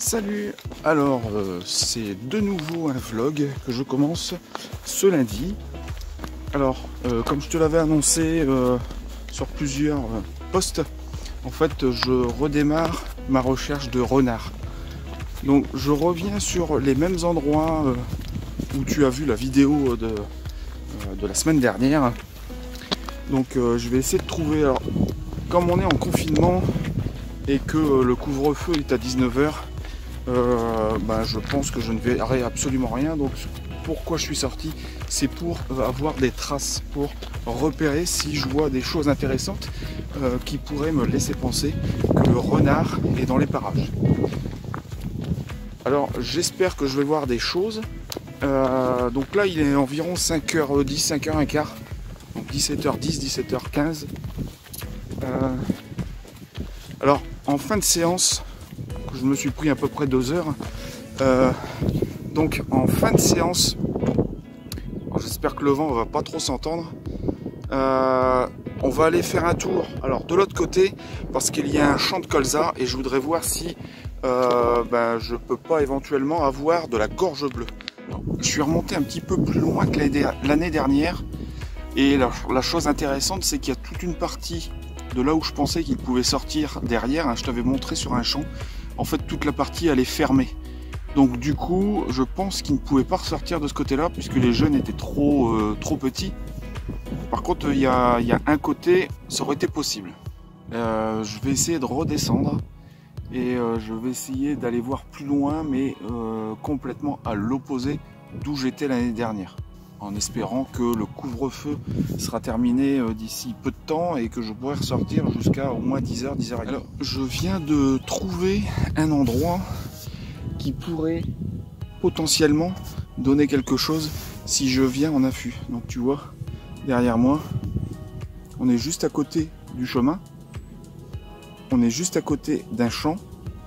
Salut. Alors c'est de nouveau un vlog que je commence ce lundi. Alors comme je te l'avais annoncé sur plusieurs posts, en fait je redémarre ma recherche de renard. Donc je reviens sur les mêmes endroits où tu as vu la vidéo de la semaine dernière. Donc je vais essayer de trouver, alors comme on est en confinement et que le couvre-feu est à 19 h, je pense que je ne verrai absolument rien. Donc pourquoi je suis sorti, c'est pour avoir des traces, pour repérer si je vois des choses intéressantes qui pourraient me laisser penser que le renard est dans les parages. Alors j'espère que je vais voir des choses. Donc là il est environ 5h10, 5h15, donc 17h10, 17h15. Alors en fin de séance, je me suis pris à peu près 2 heures. Donc en fin de séance, j'espère que le vent va pas trop s'entendre. On va aller faire un tour, alors de l'autre côté, parce qu'il y a un champ de colza et je voudrais voir si je peux pas éventuellement avoir de la gorge bleue. Je suis remonté un petit peu plus loin que l'année dernière et la chose intéressante, c'est qu'il y a toute une partie de là où je pensais qu'il pouvait sortir derrière, hein, je t'avais montré sur un champ, en fait toute la partie elle est fermée. Donc du coup je pense qu'il ne pouvait pas ressortir de ce côté là puisque les jeunes étaient trop petits. Par contre il y a un côté, ça aurait été possible. Je vais essayer de redescendre et je vais essayer d'aller voir plus loin, mais complètement à l'opposé d'où j'étais l'année dernière, en espérant que le couvre-feu sera terminé d'ici peu de temps et que je pourrai ressortir jusqu'à au moins 10h, 10h30. Alors, je viens de trouver un endroit qui pourrait potentiellement donner quelque chose si je viens en affût. Donc tu vois, derrière moi, on est juste à côté du chemin, on est juste à côté d'un champ.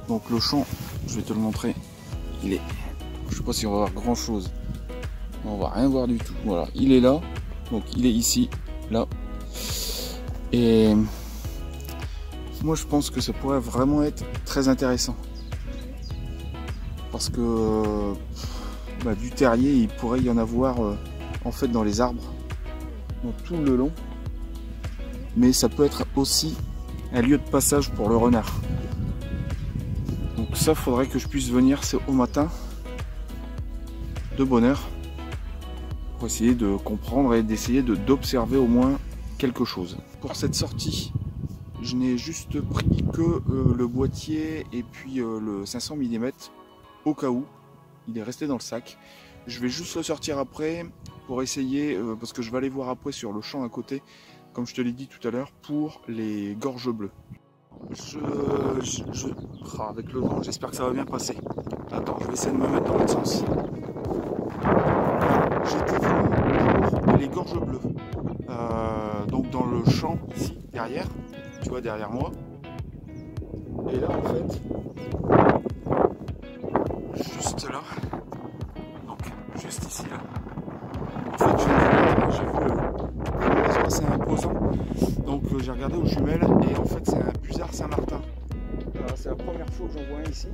Donc le champ, je vais te le montrer, il est, je sais pas si on va voir grand chose. On va rien voir du tout. Voilà, il est là, donc il est ici, là. Et moi je pense que ça pourrait vraiment être très intéressant. Parce que du terrier, il pourrait y en avoir en fait dans les arbres, donc tout le long. Mais ça peut être aussi un lieu de passage pour le renard. Donc ça, faudrait que je puisse venir, c'est au matin, de bonne heure, pour essayer de comprendre et d'essayer d'observer au moins quelque chose. Pour cette sortie, je n'ai juste pris que le boîtier et puis le 500 mm au cas où. Il est resté dans le sac. Je vais juste le sortir après pour essayer, parce que je vais aller voir après sur le champ à côté, comme je te l'ai dit tout à l'heure, pour les gorges bleues. Avec le vent, j'espère que ça va bien passer. Attends, je vais essayer de me mettre dans l'autre sens. J'étais venu pour les gorges bleues. Donc dans le champ ici, derrière, tu vois derrière moi. Et là en fait, juste là, donc juste ici là. En fait j'ai vu un oiseau assez imposant. Donc j'ai regardé aux jumelles et en fait c'est un busard Saint-Martin. C'est la première fois que j'en vois un ici.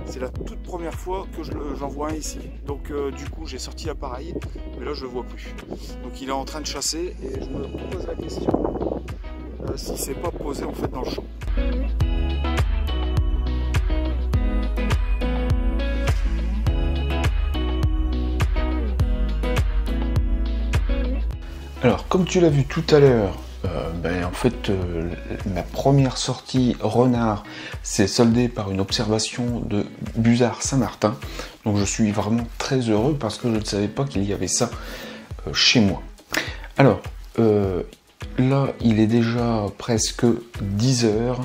C'est la toute première fois que j'en vois un ici. Donc du coup j'ai sorti l'appareil, mais là je le vois plus. Donc il est en train de chasser et je me pose la question si c'est pas posé en fait dans le champ. Alors comme tu l'as vu tout à l'heure, en fait ma première sortie renard s'est soldée par une observation de busard Saint-Martin. Donc je suis vraiment très heureux parce que je ne savais pas qu'il y avait ça chez moi. Alors là il est déjà presque 10 h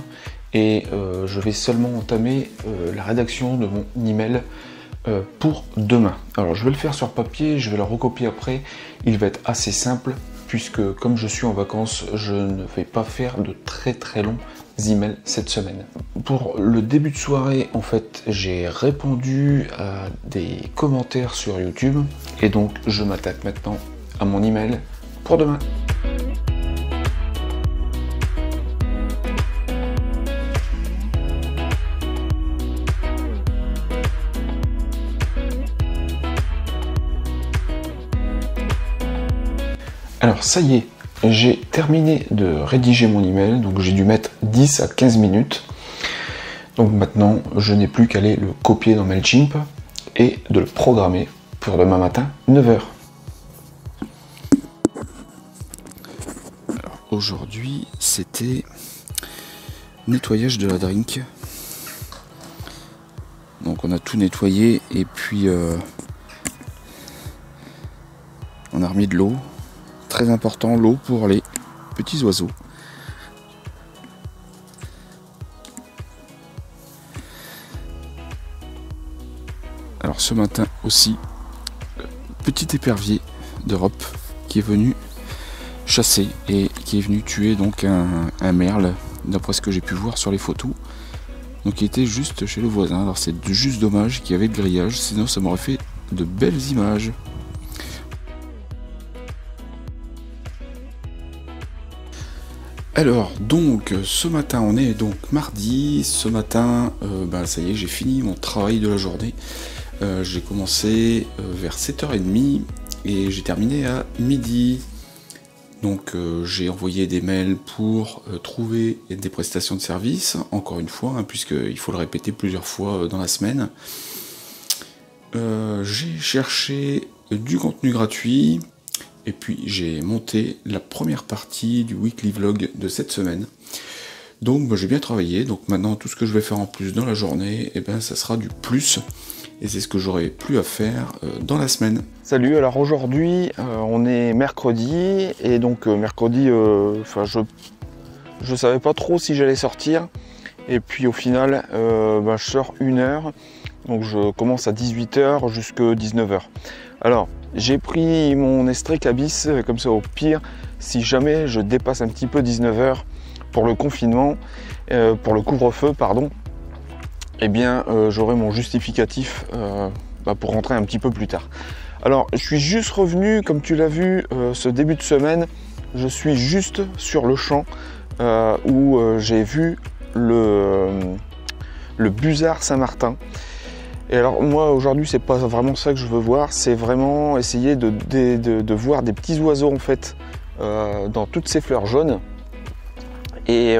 et je vais seulement entamer la rédaction de mon email pour demain. Alors je vais le faire sur papier, je vais le recopier après. Il va être assez simple puisque comme je suis en vacances, je ne vais pas faire de très longs emails cette semaine. Pour le début de soirée, en fait, j'ai répondu à des commentaires sur YouTube et donc je m'attaque maintenant à mon email pour demain. Alors ça y est, j'ai terminé de rédiger mon email, donc j'ai dû mettre 10 à 15 minutes. Donc maintenant, je n'ai plus qu'à aller le copier dans Mailchimp et de le programmer pour demain matin, 9 h. Alors aujourd'hui, c'était nettoyage de la drink. Donc on a tout nettoyé et puis on a remis de l'eau. Très important, l'eau pour les petits oiseaux. Alors ce matin aussi, petit épervier d'Europe qui est venu chasser et qui est venu tuer donc un merle, d'après ce que j'ai pu voir sur les photos. Donc il était juste chez le voisin. Alors c'est juste dommage qu'il y avait le grillage, sinon ça m'aurait fait de belles images. Alors donc ce matin, on est donc mardi. Ce matin, ça y est, j'ai fini mon travail de la journée. J'ai commencé vers 7h30 et j'ai terminé à midi. Donc j'ai envoyé des mails pour trouver des prestations de service, encore une fois, hein, puisqu'il faut le répéter plusieurs fois dans la semaine. J'ai cherché du contenu gratuit. Et puis j'ai monté la première partie du weekly vlog de cette semaine. Donc j'ai bien travaillé, donc maintenant tout ce que je vais faire en plus dans la journée, ça sera du plus. Et c'est ce que j'aurai plus à faire dans la semaine. Salut, alors aujourd'hui on est mercredi, et donc mercredi, je savais pas trop si j'allais sortir. Et puis au final, je sors 1 heure, donc je commence à 18 h jusqu'à 19 h. Alors, j'ai pris mon Estrecabis, comme ça au pire, si jamais je dépasse un petit peu 19 h pour le confinement, pour le couvre-feu, pardon, j'aurai mon justificatif pour rentrer un petit peu plus tard. Alors, je suis juste revenu, comme tu l'as vu, ce début de semaine, je suis juste sur le champ où j'ai vu le Busard Saint-Martin. Et alors moi aujourd'hui c'est pas vraiment ça que je veux voir, c'est vraiment essayer de voir des petits oiseaux en fait dans toutes ces fleurs jaunes et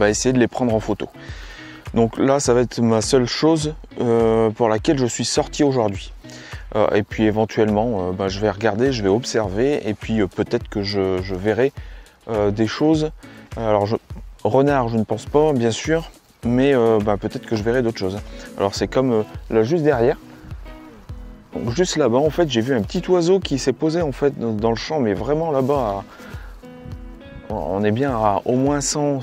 essayer de les prendre en photo. Donc là ça va être ma seule chose pour laquelle je suis sorti aujourd'hui. Et puis éventuellement je vais regarder, je vais observer et puis peut-être que je verrai des choses. Alors renard je ne pense pas bien sûr. Mais peut-être que je verrai d'autres choses. Alors c'est comme là juste derrière, donc juste là-bas en fait j'ai vu un petit oiseau qui s'est posé en fait dans le champ, mais vraiment là-bas on est bien à au moins 100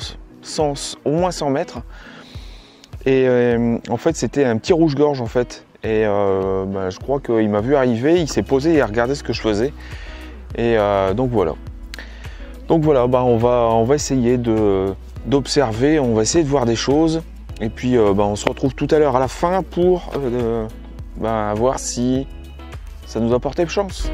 mètres. Et en fait c'était un petit rouge-gorge en fait. Et je crois qu'il m'a vu arriver, il s'est posé et a regardé ce que je faisais. Et donc voilà. Donc voilà, on va essayer d'observer, on va essayer de voir des choses et puis on se retrouve tout à l'heure à la fin pour voir si ça nous a porté chance.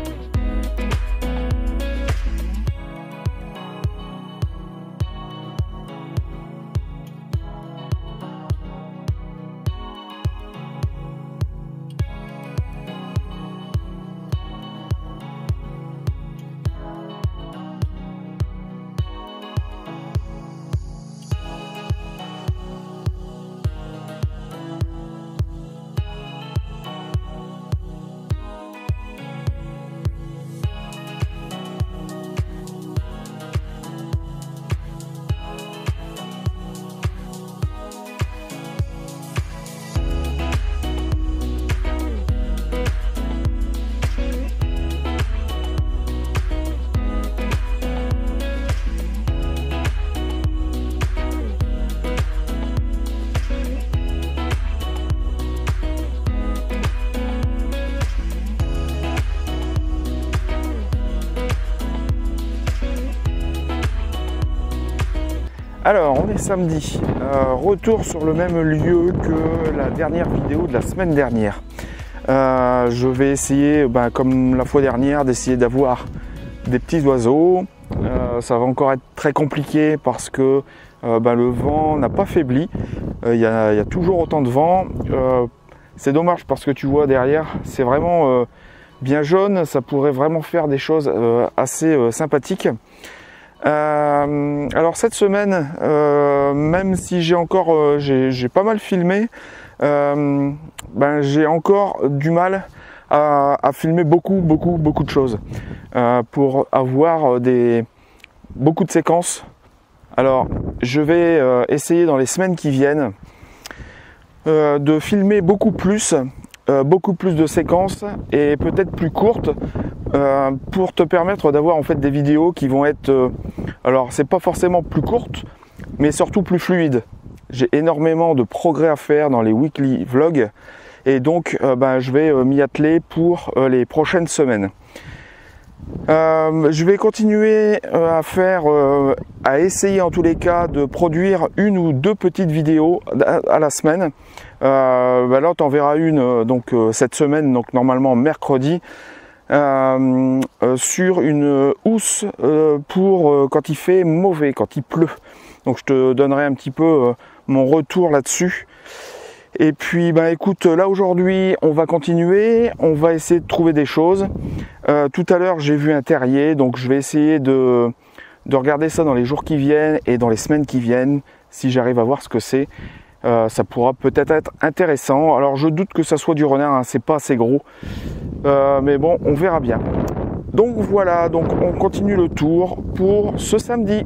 Alors, on est samedi, retour sur le même lieu que la dernière vidéo de la semaine dernière. Je vais essayer, comme la fois dernière, d'essayer d'avoir des petits oiseaux. Ça va encore être très compliqué parce que le vent n'a pas faibli. Il y a toujours autant de vent. C'est dommage parce que tu vois derrière, c'est vraiment bien jaune, ça pourrait vraiment faire des choses assez sympathiques. Alors cette semaine, même si j'ai encore j'ai pas mal filmé, j'ai encore du mal à filmer beaucoup de choses pour avoir beaucoup de séquences. Alors je vais essayer dans les semaines qui viennent de filmer beaucoup plus de séquences et peut-être plus courtes pour te permettre d'avoir en fait des vidéos qui vont être alors c'est pas forcément plus courtes mais surtout plus fluides. J'ai énormément de progrès à faire dans les weekly vlogs et donc je vais m'y atteler pour les prochaines semaines. Je vais continuer à essayer en tous les cas de produire 1 ou 2 petites vidéos à la semaine. Là t'en verras une cette semaine, donc normalement mercredi, sur une housse pour quand il fait mauvais, quand il pleut. Donc je te donnerai un petit peu mon retour là-dessus. Et puis écoute, là aujourd'hui on va continuer, on va essayer de trouver des choses. Tout à l'heure j'ai vu un terrier, donc je vais essayer de regarder ça dans les jours qui viennent et dans les semaines qui viennent, si j'arrive à voir ce que c'est. Ça pourra peut-être être intéressant. Alors je doute que ça soit du renard, hein, c'est pas assez gros, mais bon, on verra bien. Donc voilà, donc on continue le tour pour ce samedi.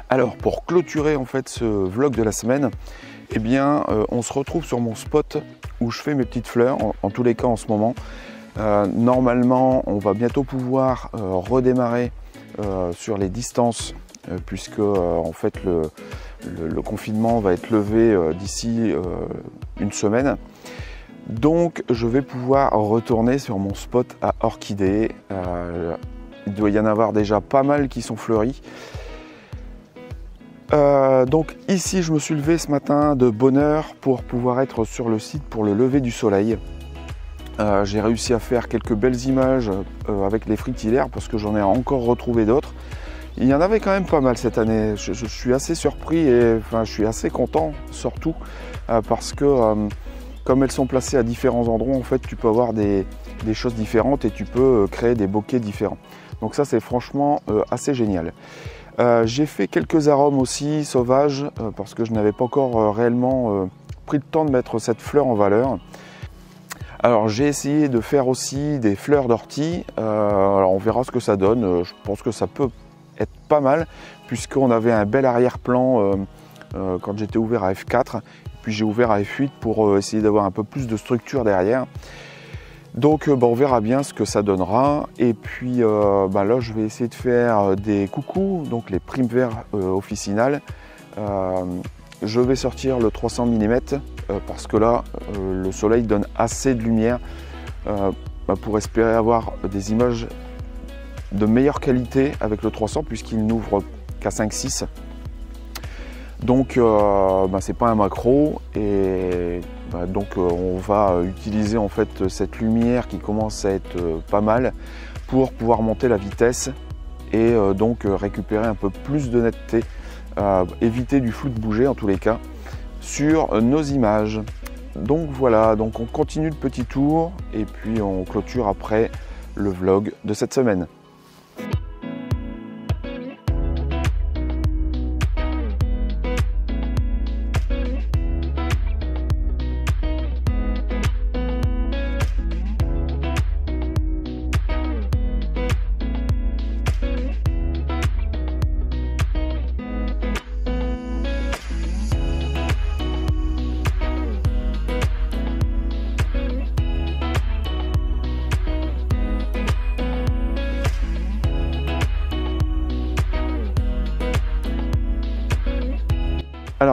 Alors pour clôturer en fait ce vlog de la semaine, eh bien on se retrouve sur mon spot où je fais mes petites fleurs, en tous les cas en ce moment. Normalement on va bientôt pouvoir redémarrer sur les distances puisque en fait le confinement va être levé d'ici une semaine. Donc je vais pouvoir retourner sur mon spot à orchidées. Il doit y en avoir déjà pas mal qui sont fleuris. Donc ici je me suis levé ce matin de bonne heure pour pouvoir être sur le site pour le lever du soleil. J'ai réussi à faire quelques belles images avec les fritillaires parce que j'en ai encore retrouvé d'autres. Il y en avait quand même pas mal cette année. Je suis assez surpris et je suis assez content surtout parce que comme elles sont placées à différents endroits, en fait tu peux avoir des choses différentes et tu peux créer des bokehs différents. Donc ça c'est franchement assez génial. J'ai fait quelques arômes aussi sauvages parce que je n'avais pas encore réellement pris le temps de mettre cette fleur en valeur. Alors j'ai essayé de faire aussi des fleurs d'ortie. Alors on verra ce que ça donne. Je pense que ça peut être pas mal puisqu'on avait un bel arrière-plan quand j'étais ouvert à F4. Puis j'ai ouvert à F8 pour essayer d'avoir un peu plus de structure derrière. Donc on verra bien ce que ça donnera. Et puis là je vais essayer de faire des coucous, donc les primes verts officinales. Je vais sortir le 300 mm parce que là le soleil donne assez de lumière pour espérer avoir des images de meilleure qualité avec le 300 puisqu'il n'ouvre qu'à 5-6. Donc c'est pas un macro et donc on va utiliser en fait cette lumière qui commence à être pas mal pour pouvoir monter la vitesse et donc récupérer un peu plus de netteté, éviter du flou de bouger en tous les cas sur nos images. Donc voilà, donc on continue le petit tour et puis on clôture après le vlog de cette semaine.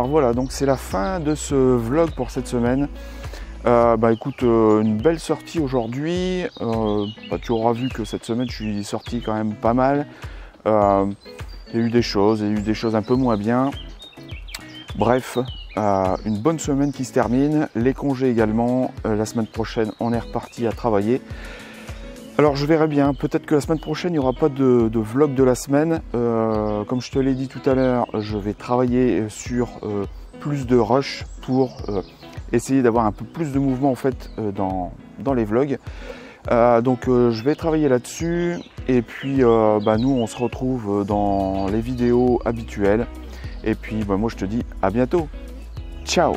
voilà, donc c'est la fin de ce vlog pour cette semaine. Écoute, une belle sortie aujourd'hui. Tu auras vu que cette semaine je suis sorti quand même pas mal. Il y a eu des choses un peu moins bien. Bref, une bonne semaine qui se termine, les congés également. La semaine prochaine on est reparti à travailler. Alors je verrai bien, peut-être que la semaine prochaine il n'y aura pas de vlog de la semaine. Comme je te l'ai dit tout à l'heure, je vais travailler sur plus de rush pour essayer d'avoir un peu plus de mouvement en fait dans les vlogs. Donc je vais travailler là-dessus et puis nous on se retrouve dans les vidéos habituelles et puis moi je te dis à bientôt. Ciao.